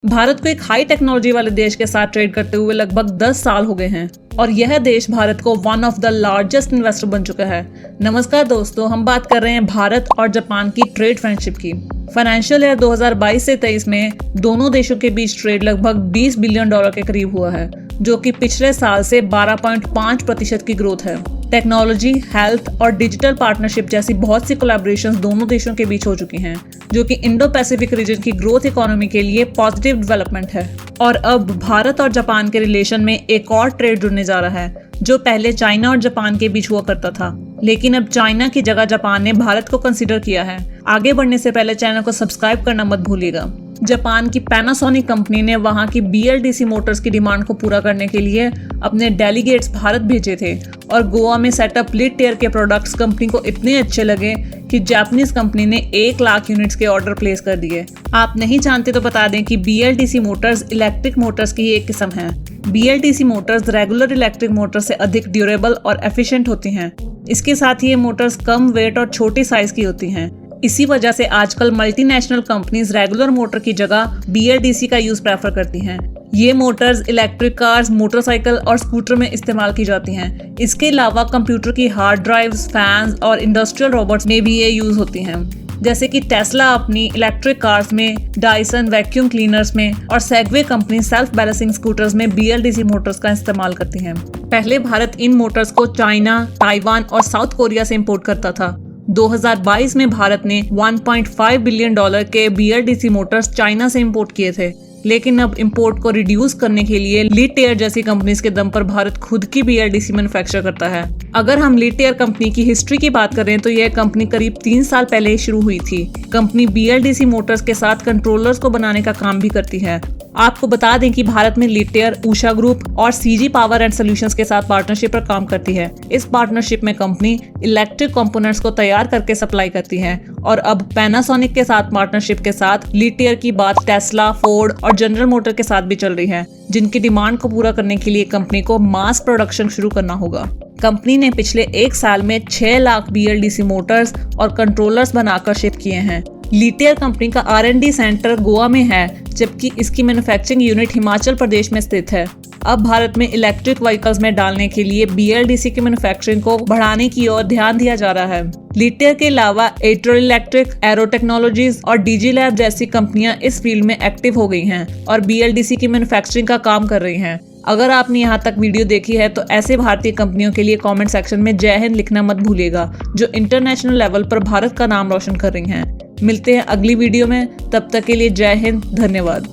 भारत को एक high technology वाले देश के साथ ट्रेड करते हुए लगभग 10 साल हो गए हैं और यह देश भारत को one of the largest investor बन चुका है। नमस्कार दोस्तों, हम बात कर रहे हैं भारत और जापान की ट्रेड फ्रेंडशिप की। फाइनेंशियल ईयर 2022 से 23 में दोनों देशों के बीच ट्रेड लगभग $20 बिलियन के करीब हुआ है, जो कि पिछले साल से 12.5% की ग्रोथ है। टेक्नोलॉजी, हेल्थ और डिजिटल पार्टनरशिप जैसी बहुत सी कोलैबोरेशंस दोनों देशों के बीच हो चुकी हैं, जो कि इंडो पैसिफिक रीजन की ग्रोथ इकोनॉमी के लिए पॉजिटिव डेवलपमेंट है। और अब भारत और जापान के रिलेशन में एक और ट्रेड जुड़ने जा रहा है, जो पहले चाइना और जापान के बीच हुआ करता था, लेकिन अब चाइना की जगह जापान ने भारत को कंसीडर किया है। आगे बढ़ने से पहले चैनल को सब्सक्राइब करना मत भूलिएगा। जापान की पैनासोनिक कंपनी ने वहां की BLDC मोटर्स की डिमांड को पूरा करने के लिए अपने डेलीगेट्स भारत भेजे थे और गोवा में सेटअप लिड टियर के प्रोडक्ट्स कंपनी को इतने अच्छे लगे कि जापानीज कंपनी ने 1 लाख यूनिट्स के ऑर्डर प्लेस कर दिए। आप नहीं जानते तो बता दें कि BLDC मोटर्स इलेक्ट्रिक मोटर्स की एक किस्म है। BLDC Motors regular electric motor से अधिक ड्यूरेबल और एफिशिएंट होती हैं। इसके साथ ही ये मोटर्स कम वेट और छोटी साइज की होती हैं। इसी वजह से आजकल मल्टीनेशनल कंपनीज रेगुलर मोटर की जगह BLDC का यूज प्रेफर करती हैं। ये मोटर्स इलेक्ट्रिक कार्स, मोटरसाइकिल और स्कूटर में इस्तेमाल की जाती हैं। इसके अलावा कंप्यूटर की हार्ड ड्राइव्स, फैंस और इंडस्ट्रियल रोबोट्स में भी ये यूज होती हैं, जैसे कि टेस्ला अपनी इलेक्ट्रिक कार्स में, डायसन वैक्यूम क्लीनर्स में और Segway company self balancing scooters में BLDC मोटर्स का इस्तेमाल करती हैं। पहले भारत इन मोटर्स को चाइना, ताइवान और साउथ कोरिया से इम्पोर्ट करता था। 2022 में भारत ने $1.5 बिलियन के BLDC मोटर्स चाइना से इंपोर्ट किए थे, लेकिन अब इंपोर्ट को रिड्यूस करने के लिए लिड टियर जैसी कंपनीज के दम पर भारत खुद की BLDC मैन्युफैक्चर करता है। अगर हम लिड टियर कंपनी की हिस्ट्री की बात करें तो यह कंपनी करीब 3 साल पहले शुरू हुई थी। कंपनी BLDC मोटर्स के साथ कंट्रोलर्स को बनाने का काम भी करती है। आपको बता दें कि भारत में लिड टियर, उषा ग्रुप और CG पावर एंड सॉल्यूशंस के साथ पार्टनरशिप पर काम करती है। इस पार्टनरशिप में कंपनी इलेक्ट्रिक कंपोनेंट्स को तैयार करके सप्लाई करती है और अब पैनासोनिक के साथ पार्टनरशिप के साथ लिड टियर की बात टेस्ला, फोर्ड और जनरल मोटर के साथ भी चल रही है, जिनकी डिमांड को पूरा करने के लिए कंपनी को मास प्रोडक्शन शुरू करना होगा। कंपनी ने पिछले 1 साल में 6 लाख BLDC मोटर्स और कंट्रोलर्स बनाकर शिप किए हैं। लिड टियर कंपनी का R&D सेंटर गोवा में है, जबकि इसकी मैन्युफैक्चरिंग यूनिट हिमाचल प्रदेश में स्थित है। अब भारत में इलेक्ट्रिक व्हीकल्स में डालने के लिए BLDC की मैन्युफैक्चरिंग को बढ़ाने की ओर ध्यान दिया जा रहा है। लिड टियर के अलावा एट्रो इलेक्ट्रिक, एरो टेक्नोलॉजीज और DG लैब जैसी कंपनियां इस फील्ड में एक्टिव हो गई हैं और BLDC की मैन्युफैक्चरिंग का काम कर रही हैं। अगर आपने यहाँ तक वीडियो देखी है तो ऐसे भारतीय कंपनियों के लिए कमेंट सेक्शन में जय हिंद लिखना मत भूलिएगा, जो इंटरनेशनल लेवल पर भारत का नाम रोशन कर रही हैं। मिलते हैं अगली वीडियो में, तब तक के लिए जय हिंद, धन्यवाद।